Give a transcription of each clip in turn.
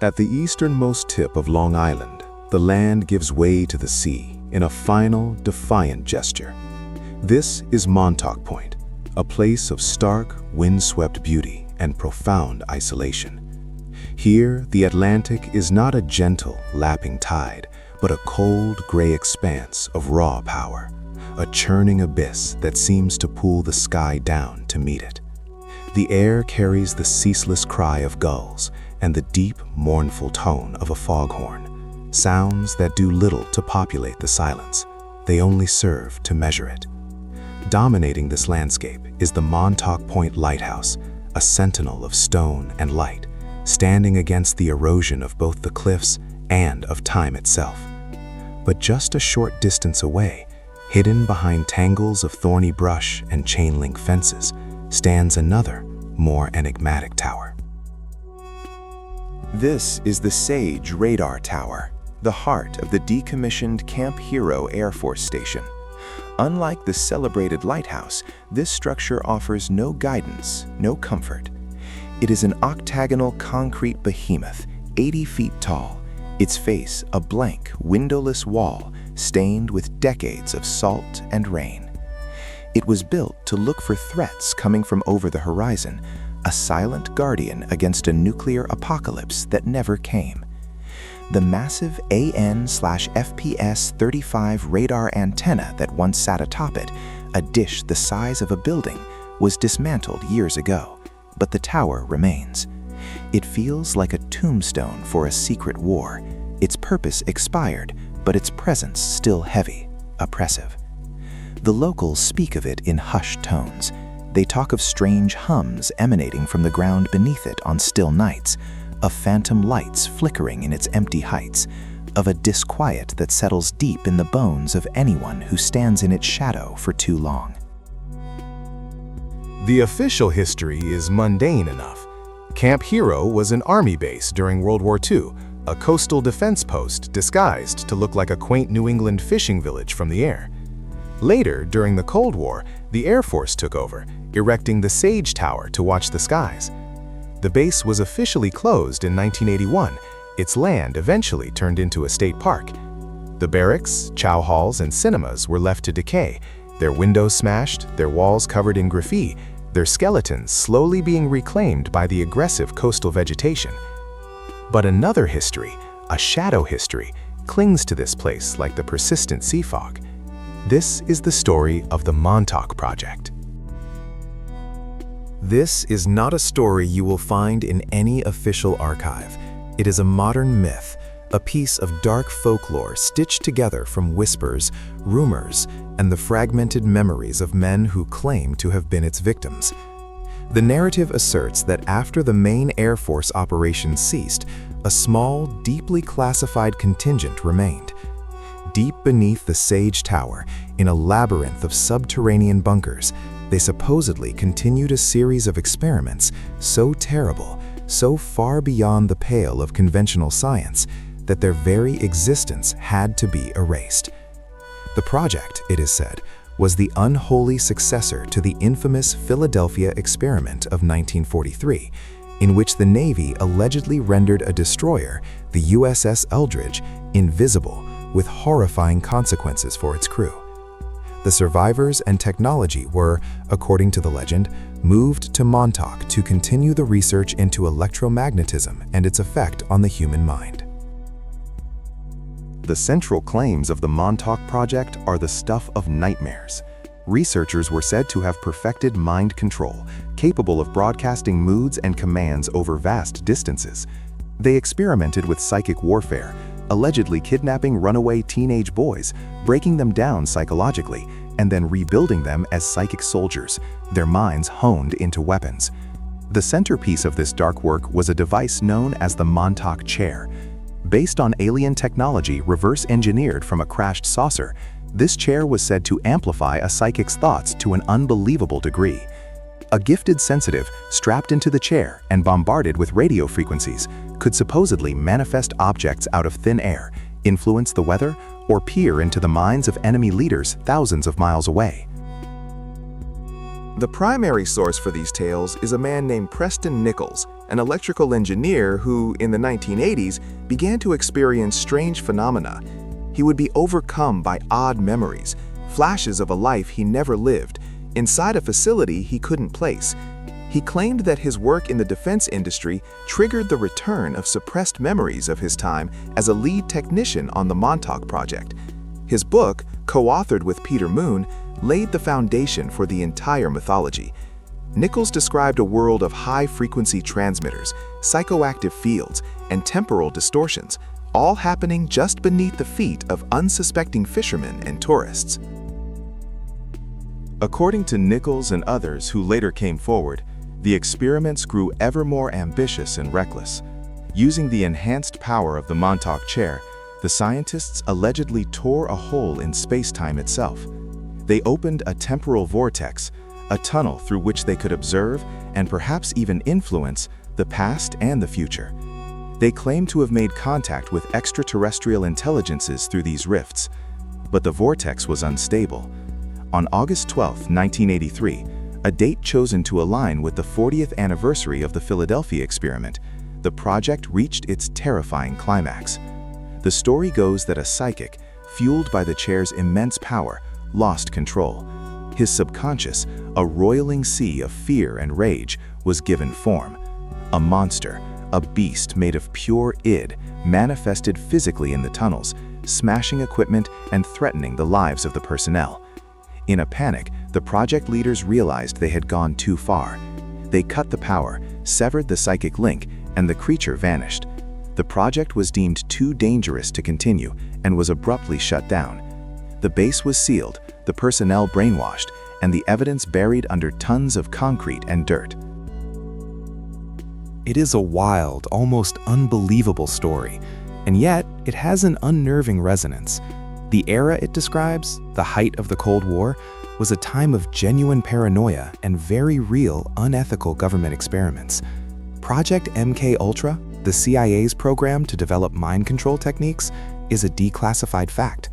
At the easternmost tip of Long Island, the land gives way to the sea in a final, defiant gesture. This is Montauk Point, a place of stark, windswept beauty and profound isolation. Here, the Atlantic is not a gentle, lapping tide, but a cold, gray expanse of raw power, a churning abyss that seems to pull the sky down to meet it. The air carries the ceaseless cry of gulls and the deep, mournful tone of a foghorn, sounds that do little to populate the silence. They only serve to measure it. Dominating this landscape is the Montauk Point Lighthouse, a sentinel of stone and light, standing against the erosion of both the cliffs and of time itself. But just a short distance away, hidden behind tangles of thorny brush and chain-link fences, stands another, more enigmatic tower. This is the Sage Radar Tower, the heart of the decommissioned Camp Hero Air Force Station. Unlike the celebrated lighthouse, this structure offers no guidance, no comfort. It is an octagonal concrete behemoth, 80 feet tall, its face a blank, windowless wall stained with decades of salt and rain. It was built to look for threats coming from over the horizon, a silent guardian against a nuclear apocalypse that never came. The massive AN/FPS 35 radar antenna that once sat atop it, a dish the size of a building, was dismantled years ago, but the tower remains. It feels like a tombstone for a secret war. Its purpose expired, but its presence still heavy, oppressive. The locals speak of it in hushed tones. They talk of strange hums emanating from the ground beneath it on still nights, of phantom lights flickering in its empty heights, of a disquiet that settles deep in the bones of anyone who stands in its shadow for too long. The official history is mundane enough. Camp Hero was an army base during World War II, a coastal defense post disguised to look like a quaint New England fishing village from the air. Later, during the Cold War, the Air Force took over, erecting the Sage Tower to watch the skies. The base was officially closed in 1981. Its land eventually turned into a state park. The barracks, chow halls, and cinemas were left to decay, their windows smashed, their walls covered in graffiti, their skeletons slowly being reclaimed by the aggressive coastal vegetation. But another history, a shadow history, clings to this place like the persistent sea fog. This is the story of the Montauk Project. This is not a story you will find in any official archive. It is a modern myth, a piece of dark folklore stitched together from whispers, rumors, and the fragmented memories of men who claim to have been its victims. The narrative asserts that after the main Air Force operation ceased, a small, deeply classified contingent remained. Deep beneath the Sage Tower, in a labyrinth of subterranean bunkers, they supposedly continued a series of experiments so terrible, so far beyond the pale of conventional science, that their very existence had to be erased. The project, it is said, was the unholy successor to the infamous Philadelphia experiment of 1943, in which the Navy allegedly rendered a destroyer, the USS Eldridge, invisible, with horrifying consequences for its crew. The survivors and technology were, according to the legend, moved to Montauk to continue the research into electromagnetism and its effect on the human mind. The central claims of the Montauk Project are the stuff of nightmares. Researchers were said to have perfected mind control, capable of broadcasting moods and commands over vast distances. They experimented with psychic warfare, allegedly kidnapping runaway teenage boys, breaking them down psychologically, and then rebuilding them as psychic soldiers, their minds honed into weapons. The centerpiece of this dark work was a device known as the Montauk Chair. Based on alien technology reverse-engineered from a crashed saucer, this chair was said to amplify a psychic's thoughts to an unbelievable degree. A gifted sensitive, strapped into the chair and bombarded with radio frequencies, could supposedly manifest objects out of thin air, influence the weather, or peer into the minds of enemy leaders thousands of miles away. The primary source for these tales is a man named Preston Nichols, an electrical engineer who, in the 1980s, began to experience strange phenomena. He would be overcome by odd memories, flashes of a life he never lived, inside a facility he couldn't place. He claimed that his work in the defense industry triggered the return of suppressed memories of his time as a lead technician on the Montauk Project. His book, co-authored with Peter Moon, laid the foundation for the entire mythology. Nichols described a world of high-frequency transmitters, psychoactive fields, and temporal distortions, all happening just beneath the feet of unsuspecting fishermen and tourists. According to Nichols and others who later came forward, the experiments grew ever more ambitious and reckless. Using the enhanced power of the Montauk chair, the scientists allegedly tore a hole in space-time itself. They opened a temporal vortex, a tunnel through which they could observe and perhaps even influence the past and the future. They claim to have made contact with extraterrestrial intelligences through these rifts, but the vortex was unstable. On August 12, 1983, a date chosen to align with the 40th anniversary of the Philadelphia experiment, the project reached its terrifying climax. The story goes that a psychic, fueled by the chair's immense power, lost control. His subconscious, a roiling sea of fear and rage, was given form. A monster, a beast made of pure id, manifested physically in the tunnels, smashing equipment and threatening the lives of the personnel. In a panic, the project leaders realized they had gone too far. They cut the power, severed the psychic link, and the creature vanished. The project was deemed too dangerous to continue and was abruptly shut down. The base was sealed, the personnel brainwashed, and the evidence buried under tons of concrete and dirt. It is a wild, almost unbelievable story, and yet it has an unnerving resonance. The era it describes, the height of the Cold War, was a time of genuine paranoia and very real, unethical government experiments. Project MK-Ultra, the CIA's program to develop mind control techniques, is a declassified fact.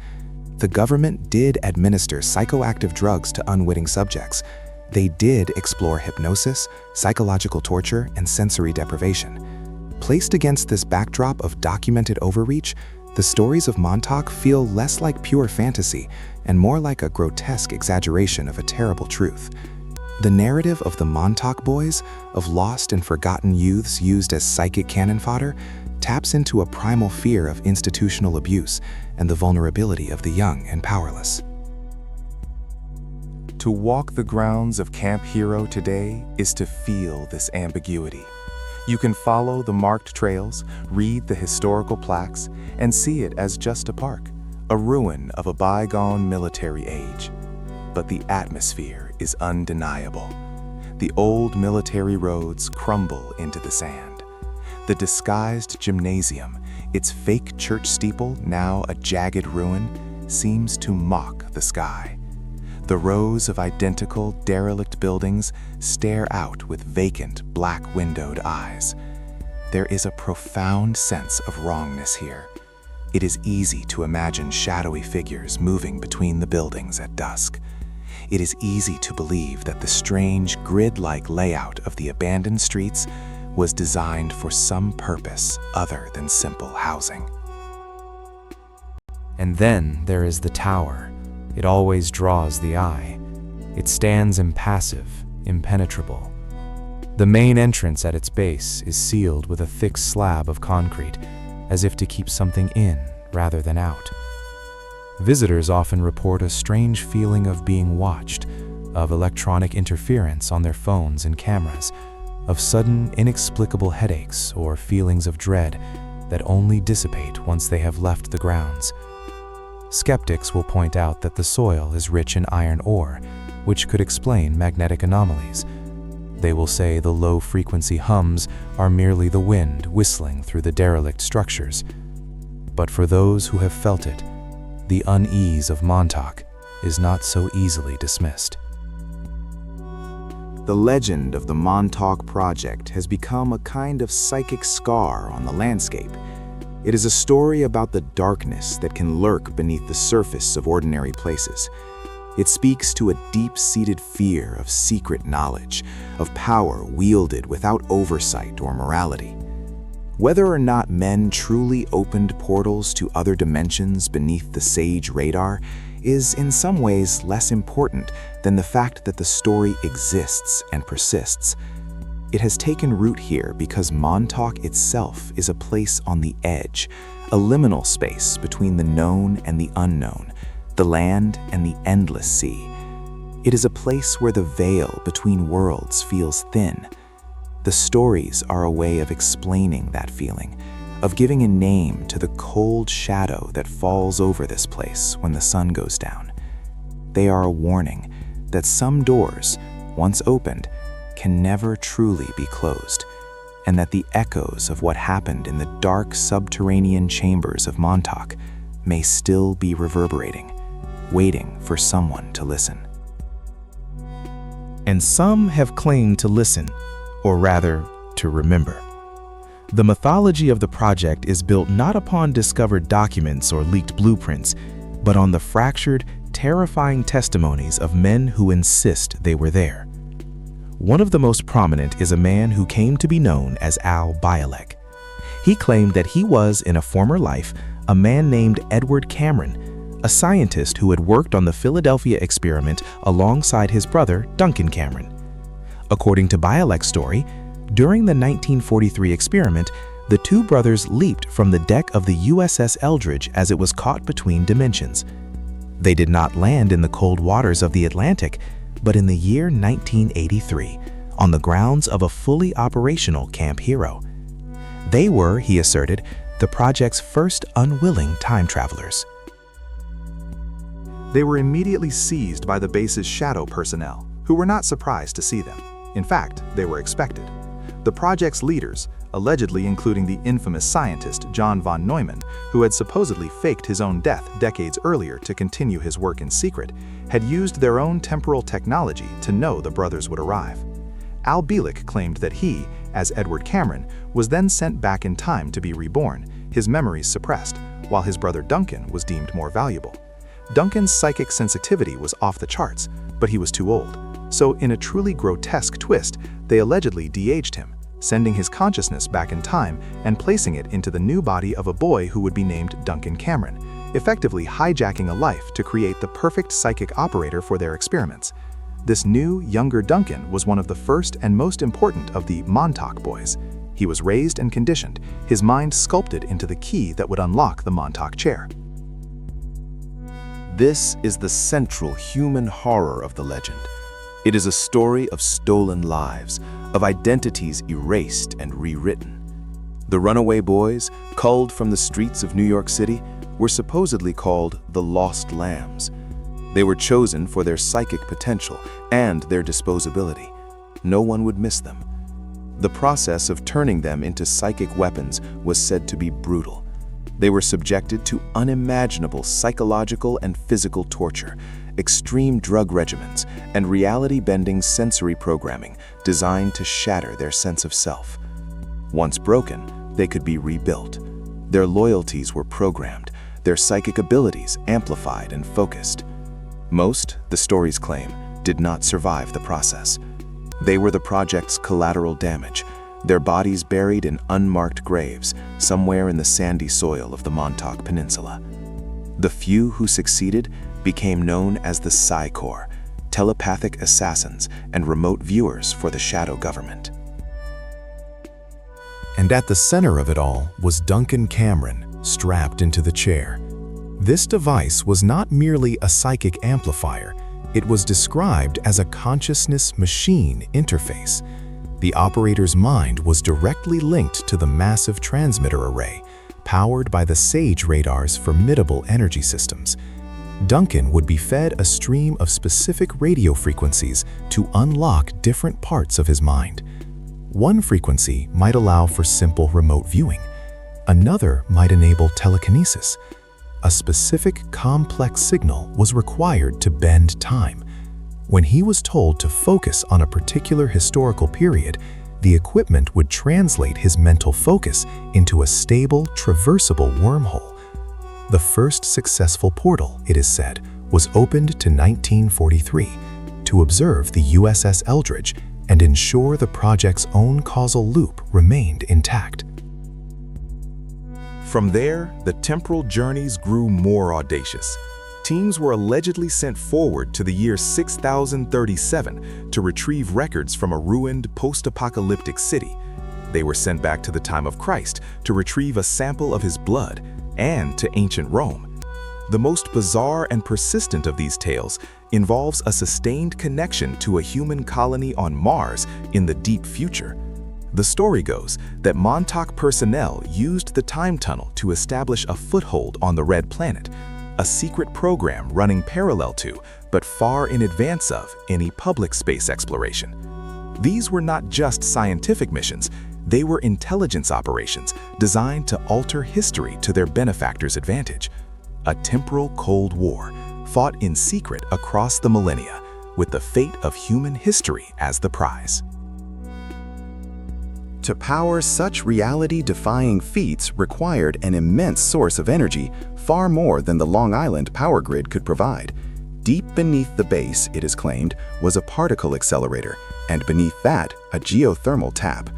The government did administer psychoactive drugs to unwitting subjects. They did explore hypnosis, psychological torture, and sensory deprivation. Placed against this backdrop of documented overreach, the stories of Montauk feel less like pure fantasy and more like a grotesque exaggeration of a terrible truth. The narrative of the Montauk Boys, of lost and forgotten youths used as psychic cannon fodder, taps into a primal fear of institutional abuse and the vulnerability of the young and powerless. To walk the grounds of Camp Hero today is to feel this ambiguity. You can follow the marked trails, read the historical plaques, and see it as just a park, a ruin of a bygone military age. But the atmosphere is undeniable. The old military roads crumble into the sand. The disguised gymnasium, its fake church steeple now a jagged ruin, seems to mock the sky. The rows of identical, derelict buildings stare out with vacant, black-windowed eyes. There is a profound sense of wrongness here. It is easy to imagine shadowy figures moving between the buildings at dusk. It is easy to believe that the strange, grid-like layout of the abandoned streets was designed for some purpose other than simple housing. And then there is the tower. It always draws the eye. It stands impassive, impenetrable. The main entrance at its base is sealed with a thick slab of concrete, as if to keep something in rather than out. Visitors often report a strange feeling of being watched, of electronic interference on their phones and cameras, of sudden, inexplicable headaches or feelings of dread that only dissipate once they have left the grounds. Skeptics will point out that the soil is rich in iron ore, which could explain magnetic anomalies. They will say the low-frequency hums are merely the wind whistling through the derelict structures. But for those who have felt it, the unease of Montauk is not so easily dismissed. The legend of the Montauk Project has become a kind of psychic scar on the landscape. It is a story about the darkness that can lurk beneath the surface of ordinary places. It speaks to a deep-seated fear of secret knowledge, of power wielded without oversight or morality. Whether or not men truly opened portals to other dimensions beneath the sage radar is in some ways less important than the fact that the story exists and persists. It has taken root here because Montauk itself is a place on the edge, a liminal space between the known and the unknown, the land and the endless sea. It is a place where the veil between worlds feels thin. The stories are a way of explaining that feeling, of giving a name to the cold shadow that falls over this place when the sun goes down. They are a warning that some doors, once opened, can never truly be closed, and that the echoes of what happened in the dark subterranean chambers of Montauk may still be reverberating, waiting for someone to listen. And some have claimed to listen, or rather, to remember. The mythology of the project is built not upon discovered documents or leaked blueprints, but on the fractured, terrifying testimonies of men who insist they were there. One of the most prominent is a man who came to be known as Bielek. He claimed that he was, in a former life, a man named Edward Cameron, a scientist who had worked on the Philadelphia experiment alongside his brother, Duncan Cameron. According to Bielek's story, during the 1943 experiment, the two brothers leaped from the deck of the USS Eldridge as it was caught between dimensions. They did not land in the cold waters of the Atlantic, but in the year 1983, on the grounds of a fully operational Camp Hero. They were, he asserted, the project's first unwilling time travelers. They were immediately seized by the base's shadow personnel, who were not surprised to see them. In fact, they were expected. The project's leaders, allegedly including the infamous scientist John von Neumann, who had supposedly faked his own death decades earlier to continue his work in secret, had used their own temporal technology to know the brothers would arrive. Bielek claimed that he, as Edward Cameron, was then sent back in time to be reborn, his memories suppressed, while his brother Duncan was deemed more valuable. Duncan's psychic sensitivity was off the charts, but he was too old. So in a truly grotesque twist, they allegedly de-aged him, sending his consciousness back in time and placing it into the new body of a boy who would be named Duncan Cameron, effectively hijacking a life to create the perfect psychic operator for their experiments. This new, younger Duncan was one of the first and most important of the Montauk Boys. He was raised and conditioned, his mind sculpted into the key that would unlock the Montauk chair. This is the central human horror of the legend. It is a story of stolen lives, of identities erased and rewritten. The runaway boys, culled from the streets of New York City, were supposedly called the Lost Lambs. They were chosen for their psychic potential and their disposability. No one would miss them. The process of turning them into psychic weapons was said to be brutal. They were subjected to unimaginable psychological and physical torture, extreme drug regimens, and reality-bending sensory programming designed to shatter their sense of self. Once broken, they could be rebuilt. Their loyalties were programmed, their psychic abilities amplified and focused. Most, the stories claim, did not survive the process. They were the project's collateral damage, their bodies buried in unmarked graves somewhere in the sandy soil of the Montauk Peninsula. The few who succeeded became known as the Psi Corps, telepathic assassins and remote viewers for the shadow government. And at the center of it all was Duncan Cameron, strapped into the chair. This device was not merely a psychic amplifier, it was described as a consciousness-machine interface. The operator's mind was directly linked to the massive transmitter array, powered by the SAGE radar's formidable energy systems. Duncan would be fed a stream of specific radio frequencies to unlock different parts of his mind. One frequency might allow for simple remote viewing. Another might enable telekinesis. A specific complex signal was required to bend time. When he was told to focus on a particular historical period, the equipment would translate his mental focus into a stable, traversable wormhole. The first successful portal, it is said, was opened to 1943 to observe the USS Eldridge and ensure the project's own causal loop remained intact. From there, the temporal journeys grew more audacious. Teams were allegedly sent forward to the year 6037 to retrieve records from a ruined post-apocalyptic city. They were sent back to the time of Christ to retrieve a sample of his blood, and to ancient Rome. The most bizarre and persistent of these tales involves a sustained connection to a human colony on Mars in the deep future. The story goes that Montauk personnel used the time tunnel to establish a foothold on the Red Planet, a secret program running parallel to, but far in advance of, any public space exploration. These were not just scientific missions, they were intelligence operations designed to alter history to their benefactors' advantage. A temporal Cold War, fought in secret across the millennia, with the fate of human history as the prize. To power such reality-defying feats required an immense source of energy, far more than the Long Island power grid could provide. Deep beneath the base, it is claimed, was a particle accelerator, and beneath that, a geothermal tap.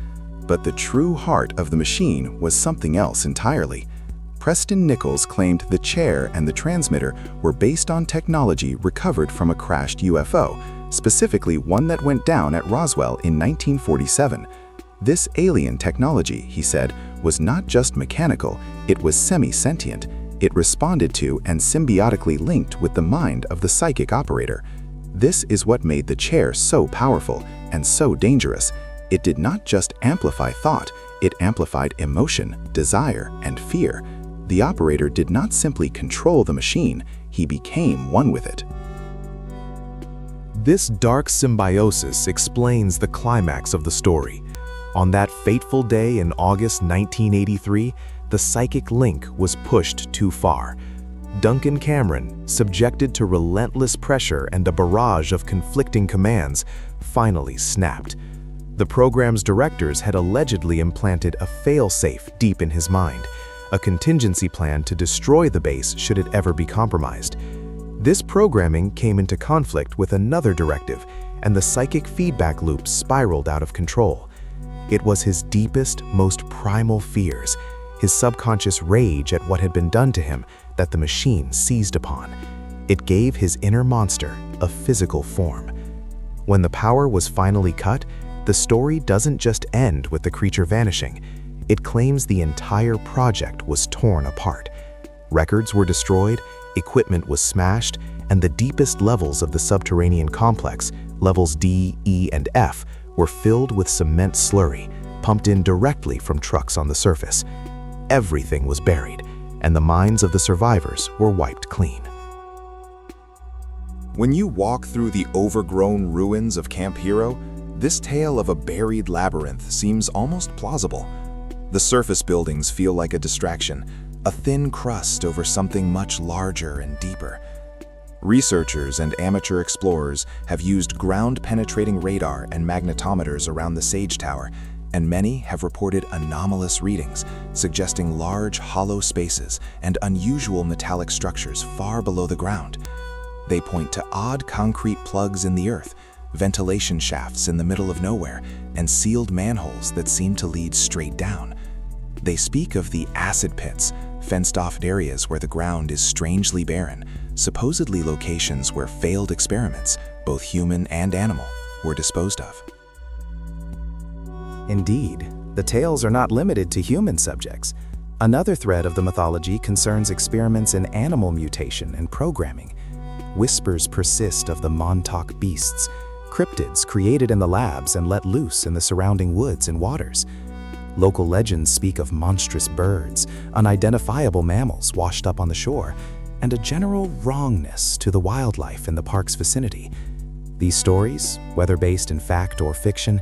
But the true heart of the machine was something else entirely. Preston Nichols claimed the chair and the transmitter were based on technology recovered from a crashed UFO, specifically one that went down at Roswell in 1947. This alien technology, he said, was not just mechanical, it was semi-sentient. It responded to and symbiotically linked with the mind of the psychic operator. This is what made the chair so powerful and so dangerous. It did not just amplify thought, it amplified emotion, desire, and fear. The operator did not simply control the machine, he became one with it. This dark symbiosis explains the climax of the story. On that fateful day in August 1983, the psychic link was pushed too far. Duncan Cameron, subjected to relentless pressure and a barrage of conflicting commands, finally snapped. The program's directors had allegedly implanted a fail-safe deep in his mind, a contingency plan to destroy the base should it ever be compromised. This programming came into conflict with another directive, and the psychic feedback loop spiraled out of control. It was his deepest, most primal fears, his subconscious rage at what had been done to him, that the machine seized upon. It gave his inner monster a physical form. When the power was finally cut, the story doesn't just end with the creature vanishing. It claims the entire project was torn apart. Records were destroyed, equipment was smashed, and the deepest levels of the subterranean complex, levels D, E, and F, were filled with cement slurry, pumped in directly from trucks on the surface. Everything was buried, and the minds of the survivors were wiped clean. When you walk through the overgrown ruins of Camp Hero, this tale of a buried labyrinth seems almost plausible. The surface buildings feel like a distraction, a thin crust over something much larger and deeper. Researchers and amateur explorers have used ground-penetrating radar and magnetometers around the Sage Tower, and many have reported anomalous readings, suggesting large, hollow spaces and unusual metallic structures far below the ground. They point to odd concrete plugs in the earth, ventilation shafts in the middle of nowhere, and sealed manholes that seem to lead straight down. They speak of the acid pits, fenced-off areas where the ground is strangely barren, supposedly locations where failed experiments, both human and animal, were disposed of. Indeed, the tales are not limited to human subjects. Another thread of the mythology concerns experiments in animal mutation and programming. Whispers persist of the Montauk beasts, cryptids created in the labs and let loose in the surrounding woods and waters. Local legends speak of monstrous birds, unidentifiable mammals washed up on the shore, and a general wrongness to the wildlife in the park's vicinity. These stories, whether based in fact or fiction,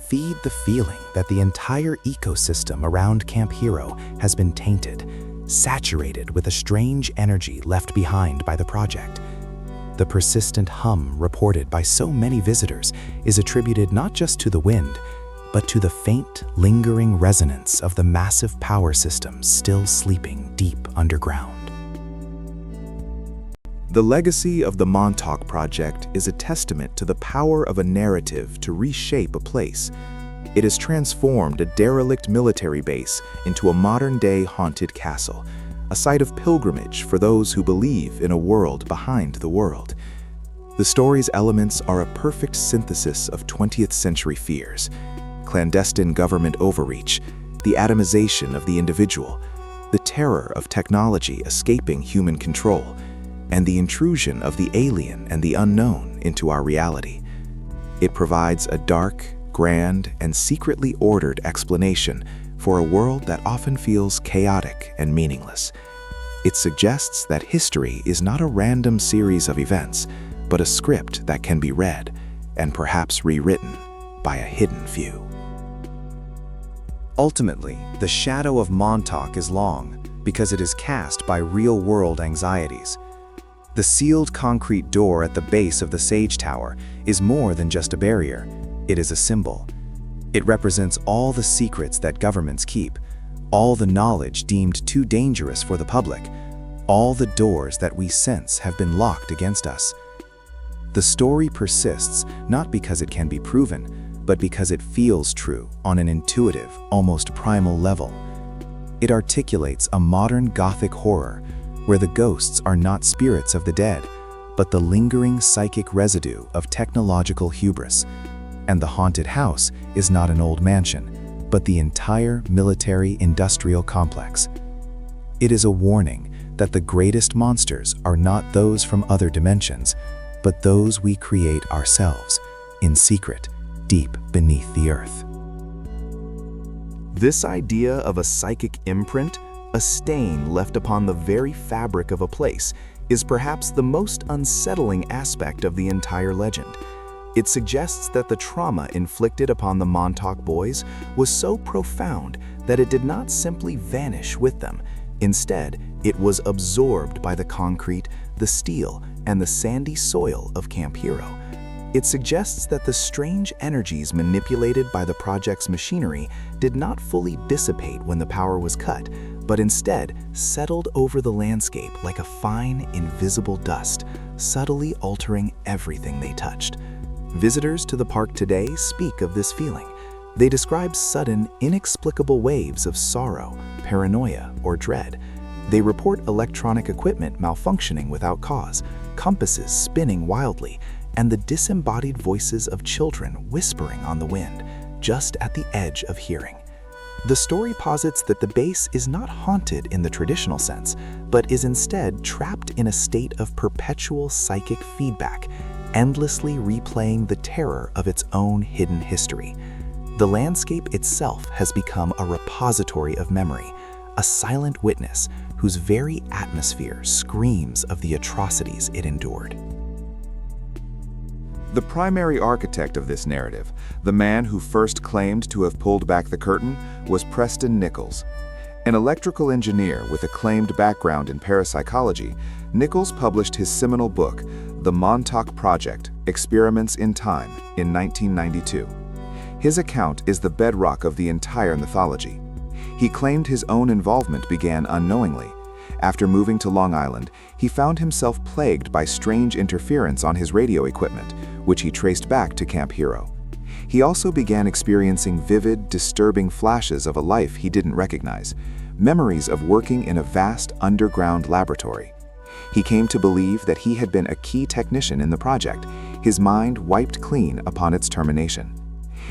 feed the feeling that the entire ecosystem around Camp Hero has been tainted, saturated with a strange energy left behind by the project. The persistent hum reported by so many visitors is attributed not just to the wind, but to the faint, lingering resonance of the massive power systems still sleeping deep underground. The legacy of the Montauk Project is a testament to the power of a narrative to reshape a place. It has transformed a derelict military base into a modern-day haunted castle, a site of pilgrimage for those who believe in a world behind the world. The story's elements are a perfect synthesis of 20th century fears: clandestine government overreach, the atomization of the individual, the terror of technology escaping human control, and the intrusion of the alien and the unknown into our reality. It provides a dark, grand, and secretly ordered explanation for a world that often feels chaotic and meaningless. It suggests that history is not a random series of events, but a script that can be read and perhaps rewritten by a hidden few. Ultimately, the shadow of Montauk is long because it is cast by real-world anxieties. The sealed concrete door at the base of the Sage Tower is more than just a barrier. It is a symbol. It represents all the secrets that governments keep, all the knowledge deemed too dangerous for the public, all the doors that we sense have been locked against us. The story persists not because it can be proven, but because it feels true on an intuitive, almost primal level. It articulates a modern Gothic horror where the ghosts are not spirits of the dead, but the lingering psychic residue of technological hubris. And the haunted house is not an old mansion, but the entire military-industrial complex. It is a warning that the greatest monsters are not those from other dimensions, but those we create ourselves, in secret, deep beneath the earth. This idea of a psychic imprint, a stain left upon the very fabric of a place, is perhaps the most unsettling aspect of the entire legend. It suggests that the trauma inflicted upon the Montauk Boys was so profound that it did not simply vanish with them. Instead, it was absorbed by the concrete, the steel, and the sandy soil of Camp Hero. It suggests that the strange energies manipulated by the project's machinery did not fully dissipate when the power was cut, but instead settled over the landscape like a fine, invisible dust, subtly altering everything they touched. Visitors to the park today speak of this feeling. They describe sudden, inexplicable waves of sorrow, paranoia, or dread. They report electronic equipment malfunctioning without cause, compasses spinning wildly, and the disembodied voices of children whispering on the wind, just at the edge of hearing. The story posits that the base is not haunted in the traditional sense, but is instead trapped in a state of perpetual psychic feedback, endlessly replaying the terror of its own hidden history. The landscape itself has become a repository of memory, a silent witness whose very atmosphere screams of the atrocities it endured. The primary architect of this narrative, the man who first claimed to have pulled back the curtain, was Preston Nichols. An electrical engineer with acclaimed background in parapsychology, Nichols published his seminal book, The Montauk Project: Experiments in Time, in 1992. His account is the bedrock of the entire mythology. He claimed his own involvement began unknowingly. After moving to Long Island, he found himself plagued by strange interference on his radio equipment, which he traced back to Camp Hero. He also began experiencing vivid, disturbing flashes of a life he didn't recognize, memories of working in a vast underground laboratory. He came to believe that he had been a key technician in the project, his mind wiped clean upon its termination.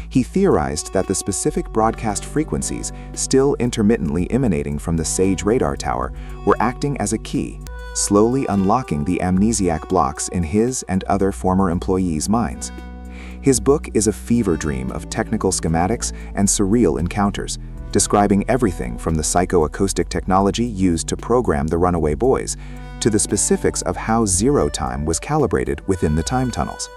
He theorized that the specific broadcast frequencies, still intermittently emanating from the Sage radar tower, were acting as a key, slowly unlocking the amnesiac blocks in his and other former employees' minds. His book is a fever dream of technical schematics and surreal encounters, describing everything from the psychoacoustic technology used to program the runaway boys, to the specifics of how zero time was calibrated within the time tunnels.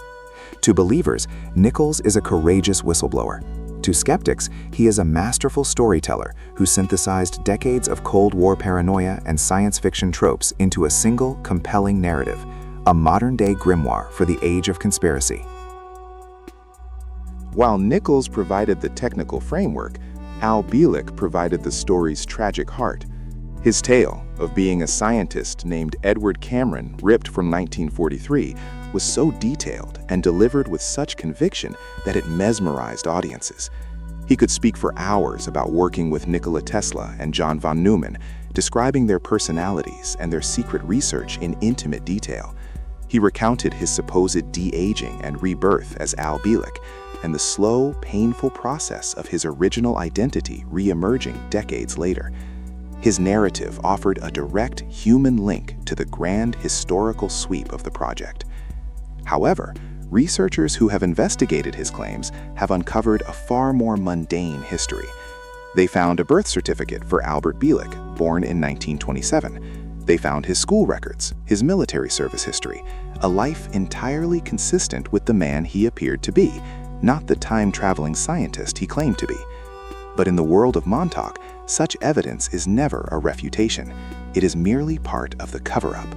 To believers, Nichols is a courageous whistleblower. To skeptics, he is a masterful storyteller who synthesized decades of Cold War paranoia and science fiction tropes into a single, compelling narrative, a modern-day grimoire for the age of conspiracy. While Nichols provided the technical framework, Bielek provided the story's tragic heart. His tale of being a scientist named Edward Cameron, ripped from 1943, was so detailed and delivered with such conviction that it mesmerized audiences. He could speak for hours about working with Nikola Tesla and John von Neumann, describing their personalities and their secret research in intimate detail. He recounted his supposed de-aging and rebirth as Al Bielek, and the slow, painful process of his original identity re-emerging decades later. His narrative offered a direct human link to the grand historical sweep of the project. However, researchers who have investigated his claims have uncovered a far more mundane history. They found a birth certificate for Albert Bielek, born in 1927. They found his school records, his military service history, a life entirely consistent with the man he appeared to be, not the time-traveling scientist he claimed to be. But in the world of Montauk, such evidence is never a refutation. It is merely part of the cover-up.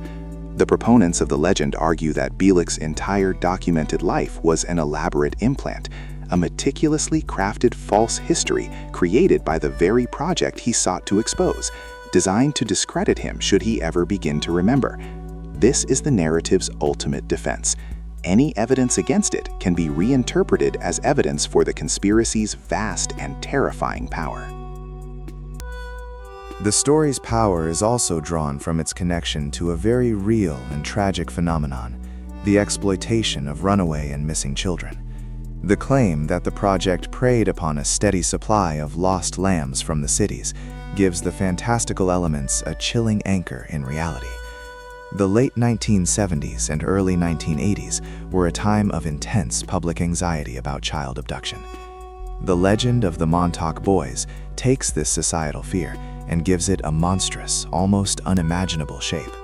The proponents of the legend argue that Bielek's entire documented life was an elaborate implant, a meticulously crafted false history created by the very project he sought to expose, designed to discredit him should he ever begin to remember. This is the narrative's ultimate defense. Any evidence against it can be reinterpreted as evidence for the conspiracy's vast and terrifying power. The story's power is also drawn from its connection to a very real and tragic phenomenon, the exploitation of runaway and missing children. The claim that the project preyed upon a steady supply of lost lambs from the cities gives the fantastical elements a chilling anchor in reality. The late 1970s and early 1980s were a time of intense public anxiety about child abduction. The legend of the Montauk Boys takes this societal fear and gives it a monstrous, almost unimaginable shape.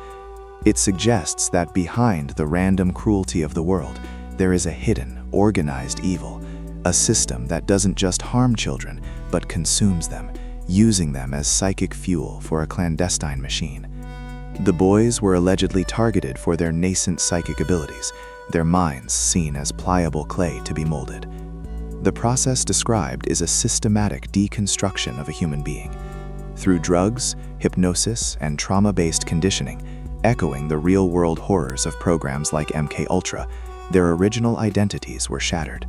It suggests that behind the random cruelty of the world, there is a hidden, organized evil, a system that doesn't just harm children, but consumes them, using them as psychic fuel for a clandestine machine. The boys were allegedly targeted for their nascent psychic abilities, their minds seen as pliable clay to be molded. The process described is a systematic deconstruction of a human being. Through drugs, hypnosis, and trauma-based conditioning, echoing the real-world horrors of programs like MKUltra, their original identities were shattered.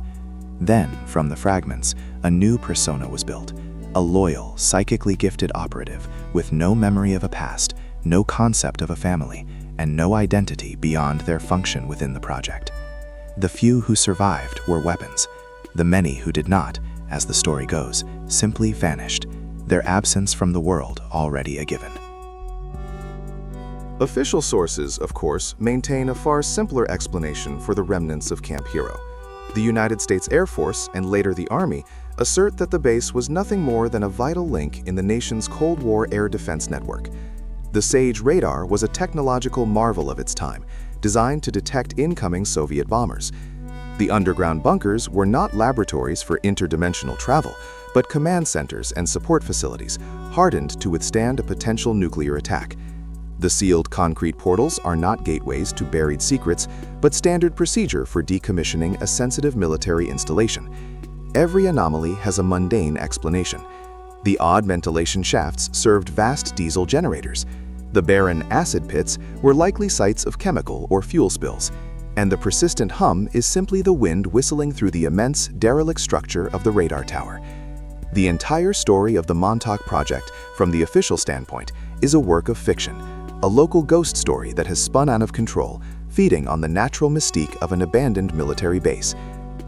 Then, from the fragments, a new persona was built, a loyal, psychically gifted operative with no memory of a past, no concept of a family, and no identity beyond their function within the project. The few who survived were weapons. The many who did not, as the story goes, simply vanished, their absence from the world already a given. Official sources, of course, maintain a far simpler explanation for the remnants of Camp Hero. The United States Air Force, and later the Army, assert that the base was nothing more than a vital link in the nation's Cold War air defense network. The SAGE radar was a technological marvel of its time, designed to detect incoming Soviet bombers. The underground bunkers were not laboratories for interdimensional travel, but command centers and support facilities, hardened to withstand a potential nuclear attack. The sealed concrete portals are not gateways to buried secrets, but standard procedure for decommissioning a sensitive military installation. Every anomaly has a mundane explanation. The odd ventilation shafts served vast diesel generators. The barren acid pits were likely sites of chemical or fuel spills, and the persistent hum is simply the wind whistling through the immense, derelict structure of the radar tower. The entire story of the Montauk Project, from the official standpoint, is a work of fiction, a local ghost story that has spun out of control, feeding on the natural mystique of an abandoned military base.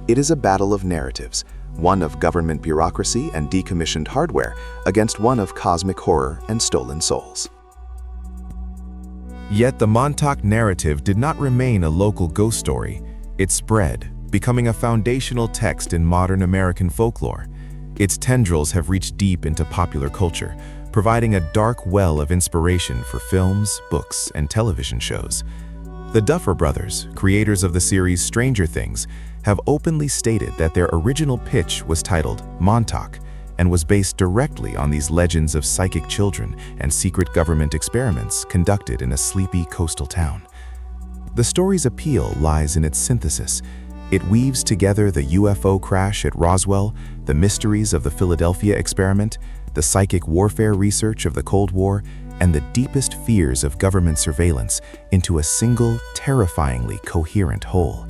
It is a battle of narratives, one of government bureaucracy and decommissioned hardware against one of cosmic horror and stolen souls. Yet the Montauk narrative did not remain a local ghost story. It spread, becoming a foundational text in modern American folklore. Its tendrils have reached deep into popular culture, providing a dark well of inspiration for films, books, and television shows. The Duffer Brothers, creators of the series Stranger Things, have openly stated that their original pitch was titled Montauk and was based directly on these legends of psychic children and secret government experiments conducted in a sleepy coastal town. The story's appeal lies in its synthesis. It weaves together the UFO crash at Roswell, the mysteries of the Philadelphia experiment, the psychic warfare research of the Cold War, and the deepest fears of government surveillance into a single, terrifyingly coherent whole.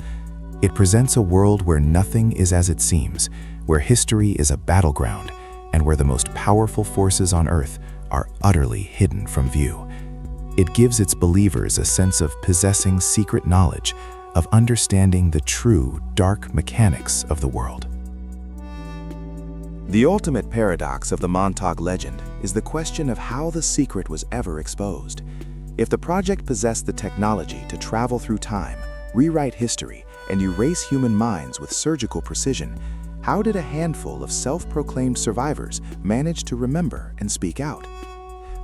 It presents a world where nothing is as it seems, where history is a battleground, and where the most powerful forces on Earth are utterly hidden from view. It gives its believers a sense of possessing secret knowledge, of understanding the true, dark mechanics of the world. The ultimate paradox of the Montauk legend is the question of how the secret was ever exposed. If the project possessed the technology to travel through time, rewrite history, and erase human minds with surgical precision, how did a handful of self-proclaimed survivors manage to remember and speak out?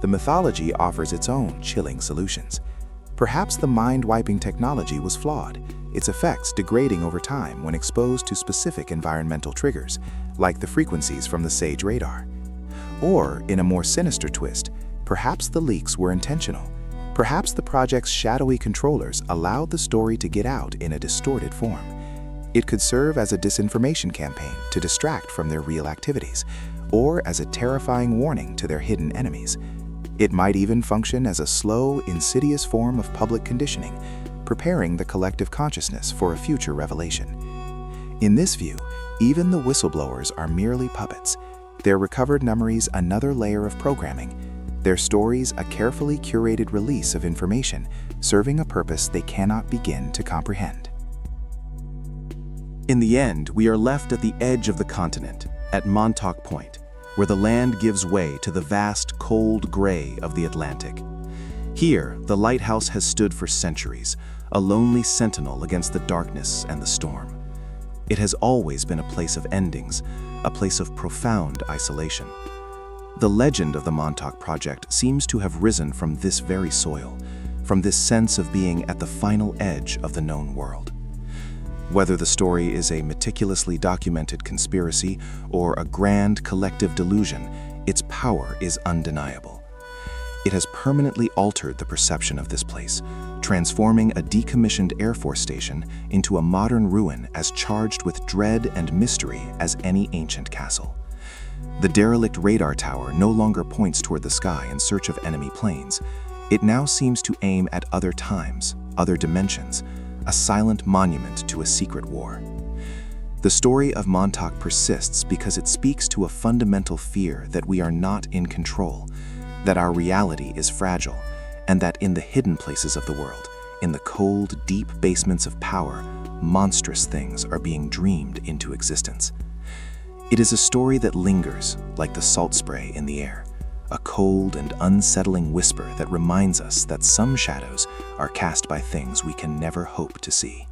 The mythology offers its own chilling solutions. Perhaps the mind-wiping technology was flawed, its effects degrading over time when exposed to specific environmental triggers, like the frequencies from the SAGE radar. Or, in a more sinister twist, perhaps the leaks were intentional. Perhaps the project's shadowy controllers allowed the story to get out in a distorted form. It could serve as a disinformation campaign to distract from their real activities, or as a terrifying warning to their hidden enemies. It might even function as a slow, insidious form of public conditioning, preparing the collective consciousness for a future revelation. In this view, even the whistleblowers are merely puppets, their recovered memories another layer of programming, their stories a carefully curated release of information serving a purpose they cannot begin to comprehend. In the end, we are left at the edge of the continent, at Montauk Point, where the land gives way to the vast, cold gray of the Atlantic. Here, the lighthouse has stood for centuries, a lonely sentinel against the darkness and the storm. It has always been a place of endings, a place of profound isolation. The legend of the Montauk Project seems to have risen from this very soil, from this sense of being at the final edge of the known world. Whether the story is a meticulously documented conspiracy or a grand collective delusion, its power is undeniable. It has permanently altered the perception of this place, transforming a decommissioned Air Force station into a modern ruin as charged with dread and mystery as any ancient castle. The derelict radar tower no longer points toward the sky in search of enemy planes. It now seems to aim at other times, other dimensions, a silent monument to a secret war. The story of Montauk persists because it speaks to a fundamental fear that we are not in control, that our reality is fragile, and that in the hidden places of the world, in the cold, deep basements of power, monstrous things are being dreamed into existence. It is a story that lingers like the salt spray in the air, a cold and unsettling whisper that reminds us that some shadows are cast by things we can never hope to see.